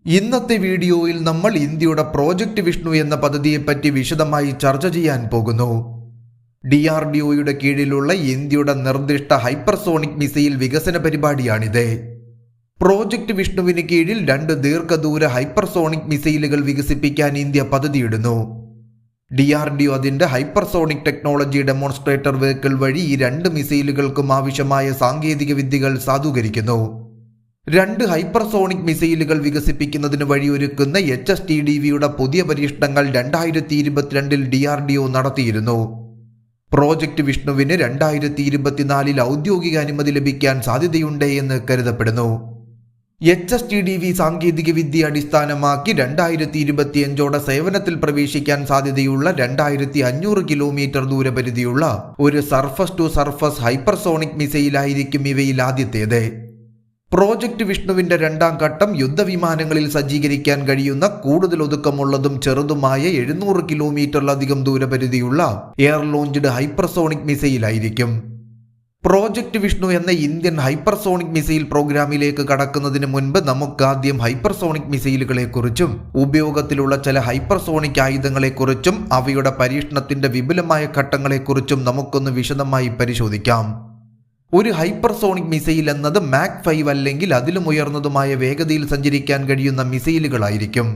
ഇന്നത്തെ വീഡിയോയിൽ നമ്മൾ ഇന്ത്യയുടെ പ്രോജക്റ്റ് വിഷ്ണു എന്ന പദ്ധതിയെപ്പറ്റി വിശദമായി ചർച്ച ചെയ്യാൻ പോകുന്നു. DRDOയുടെ കീഴിലുള്ള ഇന്ത്യയുടെ നിർദ്ദിഷ്ട ഹൈപ്പർസോണിക് മിസൈൽ വികസന പരിപാടിയാണിത്. പ്രോജക്റ്റ് വിഷ്ണുവിന് കീഴിൽ 2 ദീർഘദൂര ഹൈപ്പർസോണിക് മിസൈലുകൾ വികസിപ്പിക്കാൻ ഇന്ത്യ പദ്ധതിയിടുന്നു. DRDO അതിന്റെ ഹൈപ്പർസോണിക് ടെക്നോളജി ഡെമോൺസ്ട്രേറ്റർ വെഹിക്കിൾ വഴി ഈ 2 മിസൈലുകൾക്കും ആവശ്യമായ സാങ്കേതിക വിദ്യകൾ സാധൂകരിക്കുന്നു. 2 ഹൈപ്പർസോണിക് മിസൈലുകൾ വികസിപ്പിക്കുന്നതിന് വഴിയൊരുക്കുന്ന HSTDVയുടെ പുതിയ പരീക്ഷണങ്ങൾ 2022-ൽ DRDO നടത്തിയിരുന്നു. പ്രോജക്റ്റ് വിഷ്ണുവിന് 2024-ൽ ഔദ്യോഗിക അനുമതി ലഭിക്കാൻ സാധ്യതയുണ്ട് എന്ന് കരുതപ്പെടുന്നു. HSTDV സാങ്കേതിക വിദ്യ അടിസ്ഥാനമാക്കി 2025ഓടെ സേവനത്തിൽ പ്രവേശിക്കാൻ സാധ്യതയുള്ള 2500 കിലോമീറ്റർ ദൂരപരിധിയുള്ള ഒരു സർഫസ് ടു സർഫസ് ഹൈപ്പർസോണിക് മിസൈലായിരിക്കും ഇവയിൽ ആദ്യത്തേത്. പ്രോജക്റ്റ് വിഷ്ണുവിന്റെ 2ാം ഘട്ടം യുദ്ധവിമാനങ്ങളിൽ സജ്ജീകരിക്കാൻ കഴിയുന്ന കൂടുതൽ ഒതുക്കമുള്ളതും ചെറുതുമായ 700 കിലോമീറ്ററിലധികം ദൂരപരിധിയുള്ള എയർ ലോഞ്ച്ഡ് ഹൈപ്പർസോണിക് മിസൈലായിരിക്കും. പ്രോജക്റ്റ് വിഷ്ണു എന്ന ഇന്ത്യൻ ഹൈപ്പർസോണിക് മിസൈൽ പ്രോഗ്രാമിലേക്ക് കടക്കുന്നതിന് മുൻപ് നമുക്കാദ്യം ഹൈപ്പർസോണിക് മിസൈലുകളെക്കുറിച്ചും ഉപയോഗത്തിലുള്ള ചില ഹൈപ്പർസോണിക് ആയുധങ്ങളെക്കുറിച്ചും അവയുടെ പരീക്ഷണത്തിന്റെ വിപുലമായ ഘട്ടങ്ങളെക്കുറിച്ചും നമുക്കൊന്ന് വിശദമായി പരിശോധിക്കാം. ഒരു ഹൈപ്പർസോണിക് മിസൈൽ എന്നത് മാക് 5 അല്ലെങ്കിൽ അതിലും ഉയർന്നതുമായ വേഗതയിൽ സഞ്ചരിക്കാൻ കഴിയുന്ന മിസൈലുകളായിരിക്കും.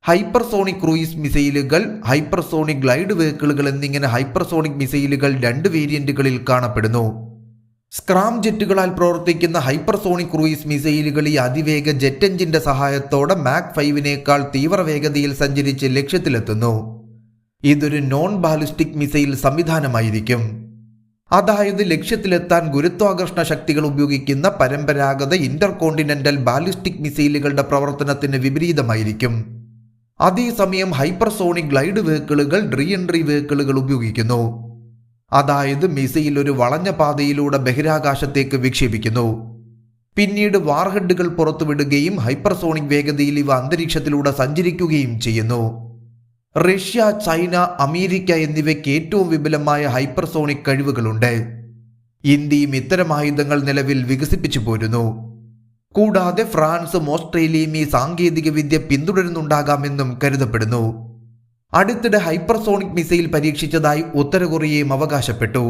ഹൈപ്പർസോണിക് ക്രൂയിസ് മിസൈലുകൾ, ഹൈപ്പർസോണിക് ഗ്ലൈഡ് വെഹിക്കിളുകൾ എന്നിങ്ങനെ ഹൈപ്പർസോണിക് മിസൈലുകൾ 2 വേരിയന്റുകളിൽ കാണപ്പെടുന്നു. സ്ക്രാം ജെറ്റുകളാൽ പ്രവർത്തിക്കുന്ന ഹൈപ്പർസോണിക് ക്രൂയിസ് മിസൈലുകൾ ഈ അതിവേഗ ജെറ്റ് എഞ്ചിന്റെ സഹായത്തോടെ മാക് 5നേക്കാൾ തീവ്രവേഗതയിൽ സഞ്ചരിച്ച് ലക്ഷ്യത്തിലെത്തുന്നു. ഇതൊരു നോൺ ബാലിസ്റ്റിക് മിസൈൽ സംവിധാനമായിരിക്കും. അതായത് ലക്ഷ്യത്തിലെത്താൻ ഗുരുത്വാകർഷണ ശക്തികൾ ഉപയോഗിക്കുന്ന പരമ്പരാഗത ഇന്റർകോണ്ടിനെന്റൽ ബാലിസ്റ്റിക് മിസൈലുകളുടെ പ്രവർത്തനത്തിന് വിപരീതമായിരിക്കും. അതേസമയം ഹൈപ്പർസോണിക് ഗ്ലൈഡ് വെഹിക്കിളുകൾ റീ എൻട്രി വെഹിക്കിളുകൾ ഉപയോഗിക്കുന്നു. അതായത് മിസൈൽ ഒരു വളഞ്ഞ പാതയിലൂടെ ബഹിരാകാശത്തേക്ക് വിക്ഷേപിക്കുന്നു. പിന്നീട് വാർഹെഡുകൾ പുറത്തുവിടുകയും ഹൈപ്പർസോണിക് വേഗതയിൽ ഇവ അന്തരീക്ഷത്തിലൂടെ സഞ്ചരിക്കുകയും ചെയ്യുന്നു. റഷ്യ, ചൈന, അമേരിക്ക എന്നിവയ്ക്ക് ഏറ്റവും വിപുലമായ ഹൈപ്പർസോണിക് കഴിവുകളുണ്ട്. ഇന്ത്യയും ഇത്തരം ആയുധങ്ങൾ നിലവിൽ വികസിപ്പിച്ചു പോരുന്നു. കൂടാതെ ഫ്രാൻസും ഓസ്ട്രേലിയയും ഈ സാങ്കേതിക വിദ്യ പിന്തുടരുന്നുണ്ടാകാമെന്നും കരുതപ്പെടുന്നു. അടുത്തിടെ ഹൈപ്പർസോണിക് മിസൈൽ പരീക്ഷിച്ചതായി ഉത്തര കൊറിയയും അവകാശപ്പെട്ടു.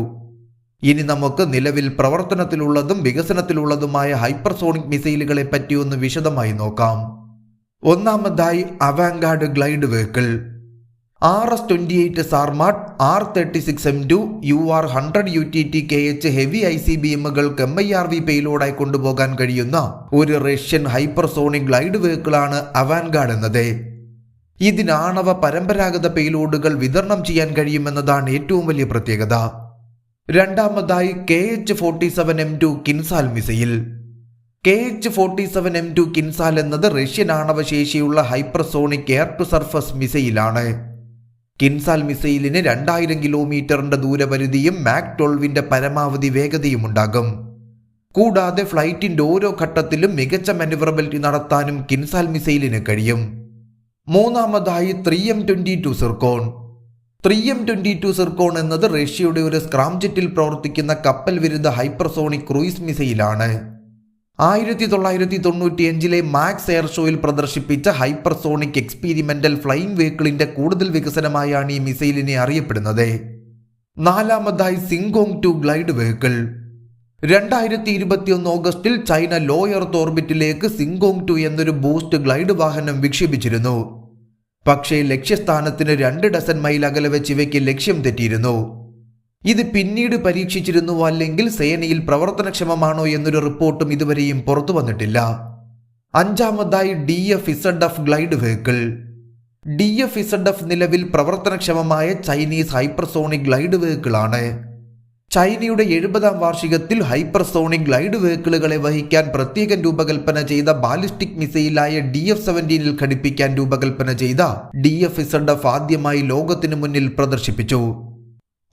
ഇനി നമുക്ക് നിലവിൽ പ്രവർത്തനത്തിലുള്ളതും വികസനത്തിലുള്ളതുമായ ഹൈപ്പർസോണിക് മിസൈലുകളെ പറ്റി ഒന്ന് വിശദമായി നോക്കാം. ഒന്നാമതായി Avangard glide vehicle. RS-28 Sarmat, R-36M2, UR-100 UTT-KH heavy ICBMകൾക്ക് MIRV പെയിലോഡായി കൊണ്ടുപോകാൻ കഴിയുന്ന ഒരു റഷ്യൻ ഹൈപ്പർസോണിക് ഗ്ലൈഡ് വെഹിക്കിളാണ് അവാൻഗാർഡ് എന്നത്. ഇതിന് ആണവ പരമ്പരാഗത പെയിലോഡുകൾ വിതരണം ചെയ്യാൻ കഴിയുമെന്നതാണ് ഏറ്റവും വലിയ പ്രത്യേകത. രണ്ടാമതായി KH-47M2 Kinzhal missile. KH-47M2 Kinzhal എന്നത് റഷ്യൻ ആണവശേഷിയുള്ള ഹൈപ്പർസോണിക് എയർ ടു സർഫസ് മിസൈലാണ്. കിൻസാൽ മിസൈലിന് 2000 കിലോമീറ്ററിന്റെ ദൂരപരിധിയും മാക് 12ന്റെ പരമാവധി വേഗതയും ഉണ്ടാകും. കൂടാതെ ഫ്ലൈറ്റിന്റെ ഓരോ ഘട്ടത്തിലും മികച്ച മാനുവറബിലിറ്റി നടത്താനും കിൻസാൽ മിസൈലിന് കഴിയും. മൂന്നാമതായി 3M22 സിർക്കോൺ. 3M22 സിർക്കോൺ എന്നത് റഷ്യയുടെ ഒരു സ്ക്രാംജെറ്റിൽ പ്രവർത്തിക്കുന്ന കപ്പൽ വിരുദ്ധ ഹൈപ്പർസോണിക് ക്രൂയിസ് മിസൈലാണ്. 1995-ലെ മാക്സ് എയർ ഷോയിൽ പ്രദർശിപ്പിച്ച ഹൈപ്പർസോണിക് എക്സ്പീരിമെന്റൽ ഫ്ലൈയിങ് വെഹിക്കിളിന്റെ കൂടുതൽ വികസനമായാണ് ഈ മിസൈലിനെ അറിയപ്പെടുന്നത്. നാലാമതായി സിങ്കോങ് 2 ഗ്ലൈഡ് വെഹിക്കിൾ. 2021 ഓഗസ്റ്റിൽ ചൈന ലോ എർത്ത് ഓർബിറ്റിലേക്ക് സിങ്കോങ് 2 എന്നൊരു ബൂസ്റ്റ് ഗ്ലൈഡ് വാഹനം വിക്ഷേപിച്ചിരുന്നു. പക്ഷേ ലക്ഷ്യസ്ഥാനത്തിന് 2 ഡസൻ മൈൽ അകലെ വെച്ച് ഇവയ്ക്ക് ലക്ഷ്യം തെറ്റിയിരുന്നു. ഇത് പിന്നീട് പരീക്ഷിച്ചിരുന്നു അല്ലെങ്കിൽ സേനയിൽ പ്രവർത്തനക്ഷമമാണോ എന്നൊരു റിപ്പോർട്ടും ഇതുവരെയും പുറത്തു വന്നിട്ടില്ല. അഞ്ചാമതായി DF-ZF ഗ്ലൈഡ് വെഹിക്കിൾ. DF-ZF നിലവിൽ പ്രവർത്തനക്ഷമമായ ചൈനീസ് ഹൈപ്പർസോണിക് ഗ്ലൈഡ് വെഹിക്കിളാണ്. ചൈനയുടെ 70ാം വാർഷികത്തിൽ ഹൈപ്പർസോണിക് ഗ്ലൈഡ് വെഹിക്കിളുകളെ വഹിക്കാൻ പ്രത്യേകം രൂപകൽപ്പന ചെയ്ത ബാലിസ്റ്റിക് മിസൈലായ DF-17ൽ ഘടിപ്പിക്കാൻ രൂപകൽപ്പന ചെയ്ത DF-ZF ആദ്യമായി ലോകത്തിനു മുന്നിൽ പ്രദർശിപ്പിച്ചു.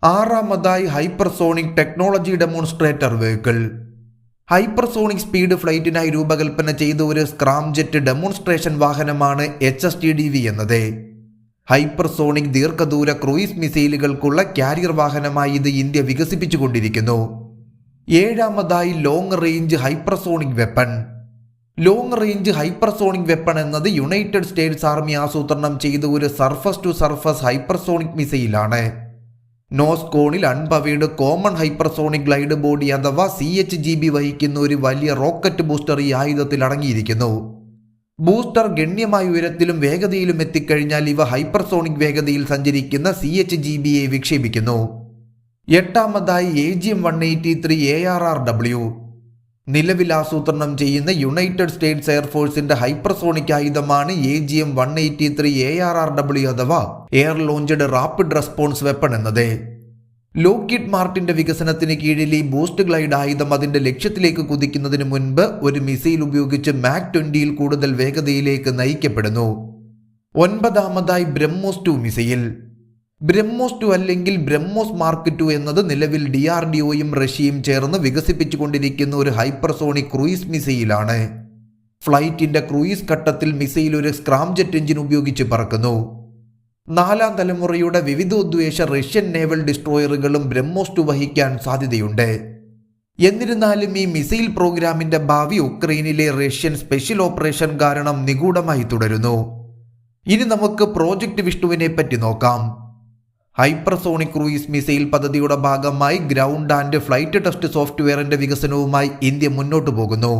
ആറാമതായി hypersonic technology demonstrator vehicle. Hypersonic speed ഫ്ലൈറ്റിനായി രൂപകൽപ്പന ചെയ്ത ഒരു സ്ക്രാംജെറ്റ് ഡെമോൺസ്ട്രേഷൻ വാഹനമാണ് HSTDV എന്നത്. ഹൈപ്പർസോണിക് ദീർഘദൂര ക്രൂയിസ് മിസൈലുകൾക്കുള്ള കാരിയർ വാഹനമായി ഇത് ഇന്ത്യ വികസിപ്പിച്ചുകൊണ്ടിരിക്കുന്നു. ഏഴാമതായി long range hypersonic weapon. Long range hypersonic weapon എന്നത് യുണൈറ്റഡ് സ്റ്റേറ്റ്സ് ആർമി ആസൂത്രണം ചെയ്ത ഒരു സർഫസ് ടു സർഫസ് ഹൈപ്പർസോണിക് മിസൈലാണ്. നോസ് കോണിൽ unpowered common hypersonic glide body അഥവാ CHGB വഹിക്കുന്ന ഒരു വലിയ റോക്കറ്റ് ബൂസ്റ്റർ ഈ ആയുധത്തിൽ അടങ്ങിയിരിക്കുന്നു. ബൂസ്റ്റർ ഗണ്യമായ ഉയരത്തിലും വേഗതയിലും എത്തിക്കഴിഞ്ഞാൽ ഇവ ഹൈപ്പർസോണിക് വേഗതയിൽ സഞ്ചരിക്കുന്ന CHGBയെ വിക്ഷേപിക്കുന്നു. എട്ടാമതായി AGM-183 ARRW. നിലവിൽ ആസൂത്രണം ചെയ്യുന്ന യുണൈറ്റഡ് സ്റ്റേറ്റ്സ് എയർഫോഴ്സിന്റെ ഹൈപ്പർസോണിക് ആയുധമാണ് AGM-183 ARRW അഥവാ air launched rapid response weapon എന്നത്. ലോക്ഹീഡ് മാർട്ടിന്റെ വികസനത്തിന് കീഴിൽ ഈ ബൂസ്റ്റ് ഗ്ലൈഡ് ആയുധം അതിന്റെ ലക്ഷ്യത്തിലേക്ക് കുതിക്കുന്നതിന് മുൻപ് ഒരു മിസൈൽ ഉപയോഗിച്ച് മാക് 20ൽ കൂടുതൽ വേഗതയിലേക്ക് നയിക്കപ്പെടുന്നു. ഒൻപതാമതായി ബ്രഹ്മോസ് 2 മിസൈൽ. ബ്രഹ്മോസ് 2 അല്ലെങ്കിൽ ബ്രഹ്മോസ് മാർക്ക് 2 എന്നത് നിലവിൽ DRDOയും റഷ്യയും ചേർന്ന് വികസിപ്പിച്ചുകൊണ്ടിരിക്കുന്ന ഒരു ഹൈപ്പർസോണിക് ക്രൂയിസ് മിസൈലാണ്. ഫ്ലൈറ്റിന്റെ ക്രൂയിസ് ഘട്ടത്തിൽ മിസൈൽ ഒരു സ്ക്രാംജെറ്റ് എഞ്ചിൻ ഉപയോഗിച്ച് പറക്കുന്നു. 4ാം തലമുറയുടെ വിവിധോദ്ദേശ റഷ്യൻ നേവൽ ഡിസ്ട്രോയറുകളും ബ്രഹ്മോസ് 2 വഹിക്കാൻ സാധ്യതയുണ്ട്. എന്നിരുന്നാലും ഈ മിസൈൽ പ്രോഗ്രാമിന്റെ ഭാവി ഉക്രൈനിലെ റഷ്യൻ സ്പെഷ്യൽ ഓപ്പറേഷൻ കാരണം നിഗൂഢമായി തുടരുന്നു. ഇനി നമുക്ക് പ്രോജക്റ്റ് വിഷ്ണുവിനെ പറ്റി നോക്കാം. ഹൈപ്പർസോണിക് ക്രൂയിസ് മിസൈൽ പദ്ധതിയുടെ ഭാഗമായി ഗ്രൗണ്ട് ആൻഡ് ഫ്ലൈറ്റ് ടെസ്റ്റ് സോഫ്റ്റ്വെയറിന്റെ വികസനവുമായി ഇന്ത്യ മുന്നോട്ടു പോകുന്നു.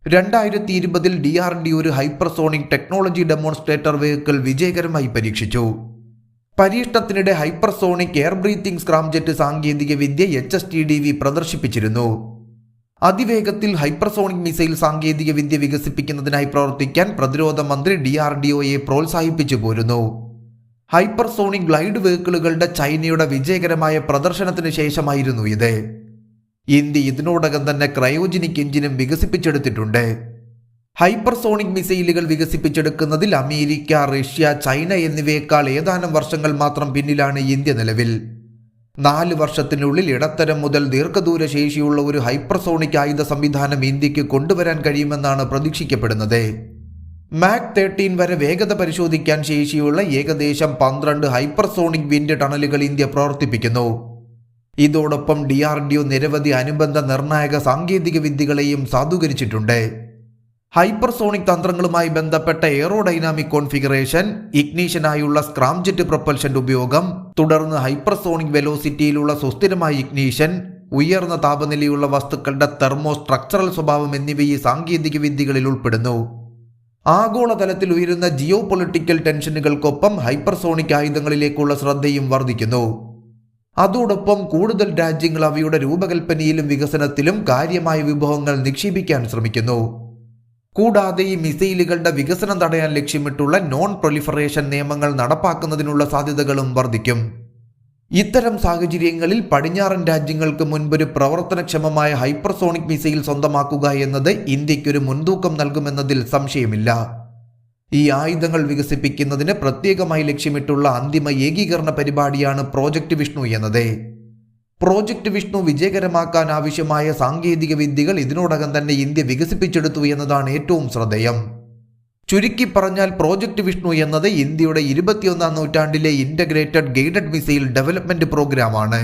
2020 DRDO ഒരു ഹൈപ്പർസോണിക് ടെക്നോളജി ഡെമോൺസ്ട്രേറ്റർ വെഹിക്കിൾ വിജയകരമായി പരീക്ഷിച്ചു. പരീക്ഷണത്തിനിടെ ഹൈപ്പർസോണിക് എയർ ബ്രീത്തിംഗ് സ്ക്രാംജെറ്റ് സാങ്കേതിക വിദ്യ HSTDV പ്രദർശിപ്പിച്ചിരുന്നു. അതിവേഗത്തിൽ ഹൈപ്പർസോണിക് മിസൈൽ സാങ്കേതിക വിദ്യ വികസിപ്പിക്കുന്നതിനായി പ്രവർത്തിക്കാൻ പ്രതിരോധ മന്ത്രി DRDOയെ പ്രോത്സാഹിപ്പിച്ചു പോരുന്നു. ഹൈപ്പർസോണിക് ഗ്ലൈഡ് വെഹിക്കിളുകളുടെ ചൈനയുടെ വിജയകരമായ പ്രദർശനത്തിന് ശേഷമായിരുന്നു ഇത്. ഇന്ത്യ ഇതിനോടകം തന്നെ ക്രയോജനിക് എഞ്ചിനും വികസിപ്പിച്ചെടുത്തിട്ടുണ്ട്. ഹൈപ്പർസോണിക് മിസൈലുകൾ വികസിപ്പിച്ചെടുക്കുന്നതിൽ അമേരിക്ക, റഷ്യ, ചൈന എന്നിവയേക്കാൾ ഏതാനും വർഷങ്ങൾ മാത്രം പിന്നിലാണ് ഇന്ത്യ നിലവിൽ. 4 വർഷത്തിനുള്ളിൽ ഇടത്തരം മുതൽ ദീർഘദൂര ശേഷിയുള്ള ഒരു ഹൈപ്പർസോണിക് ആയുധ സംവിധാനം ഇന്ത്യക്ക് കൊണ്ടുവരാൻ കഴിയുമെന്നാണ് പ്രതീക്ഷിക്കപ്പെടുന്നത്. മാക് 13 വരെ വേഗത പരിശോധിക്കാൻ ശേഷിയുള്ള ഏകദേശം 12 ഹൈപ്പർസോണിക് വിൻഡ് ടണലുകൾ ഇന്ത്യ പ്രവർത്തിപ്പിക്കുന്നു. ഇതോടൊപ്പം DRDO നിരവധി അനുബന്ധ നിർണായക സാങ്കേതിക വിദ്യകളെയും സാധൂകരിച്ചിട്ടുണ്ട്. ഹൈപ്പർസോണിക് തന്ത്രങ്ങളുമായി ബന്ധപ്പെട്ട എയറോഡൈനാമിക് കോൺഫിഗറേഷൻ, ഇഗ്നീഷനായുള്ള സ്ക്രാംജെറ്റ് പ്രൊപ്പൽഷന്റെ ഉപയോഗം, തുടർന്ന് ഹൈപ്പർസോണിക് വെലോസിറ്റിയിലുള്ള സുസ്ഥിരമായ ഇഗ്നീഷൻ, ഉയർന്ന താപനിലയുള്ള വസ്തുക്കളുടെ തെർമോ സ്ട്രക്ചറൽ സ്വഭാവം എന്നിവ ഈ സാങ്കേതിക വിദ്യകളിൽ ഉൾപ്പെടുന്നു. ആഗോളതലത്തിൽ ഉയരുന്ന ജിയോ പൊളിറ്റിക്കൽ ടെൻഷനുകൾക്കൊപ്പം ഹൈപ്പർസോണിക് ആയുധങ്ങളിലേക്കുള്ള ശ്രദ്ധയും വർദ്ധിക്കുന്നു. അതോടൊപ്പം കൂടുതൽ രാജ്യങ്ങൾ അവയുടെ രൂപകൽപ്പനയിലും വികസനത്തിലും കാര്യമായ വിഭവങ്ങൾ നിക്ഷേപിക്കാൻ ശ്രമിക്കുന്നു. കൂടാതെ ഈ മിസൈലുകളുടെ വികസനം തടയാൻ ലക്ഷ്യമിട്ടുള്ള നോൺ പ്രൊലിഫറേഷൻ നിയമങ്ങൾ നടപ്പാക്കുന്നതിനുള്ള സാധ്യതകളും വർദ്ധിക്കും. ഇത്തരം സാഹചര്യങ്ങളിൽ പടിഞ്ഞാറൻ രാജ്യങ്ങൾക്ക് മുൻപൊരു പ്രവർത്തനക്ഷമമായ ഹൈപ്പർസോണിക് മിസൈൽ സ്വന്തമാക്കുക എന്നത് ഇന്ത്യക്കൊരു മുൻതൂക്കം നൽകുമെന്നതിൽ സംശയമില്ല. ഈ ആയുധങ്ങൾ വികസിപ്പിക്കുന്നതിന് പ്രത്യേകമായി ലക്ഷ്യമിട്ടുള്ള അന്തിമ ഏകീകരണ പരിപാടിയാണ് പ്രോജക്റ്റ് വിഷ്ണു എന്നത്. പ്രോജക്റ്റ് വിഷ്ണു വിജയകരമാക്കാൻ ആവശ്യമായ സാങ്കേതിക വിദ്യകൾ ഇതിനോടകം തന്നെ ഇന്ത്യ വികസിപ്പിച്ചെടുത്തു എന്നതാണ് ഏറ്റവും ശ്രദ്ധേയം. ചുരുക്കി പറഞ്ഞാൽ പ്രോജക്റ്റ് വിഷ്ണു എന്നത് ഇന്ത്യയുടെ 21ാം നൂറ്റാണ്ടിലെ ഇന്റഗ്രേറ്റഡ് ഗൈഡഡ് മിസൈൽ ഡെവലപ്മെന്റ് പ്രോഗ്രാമാണ്.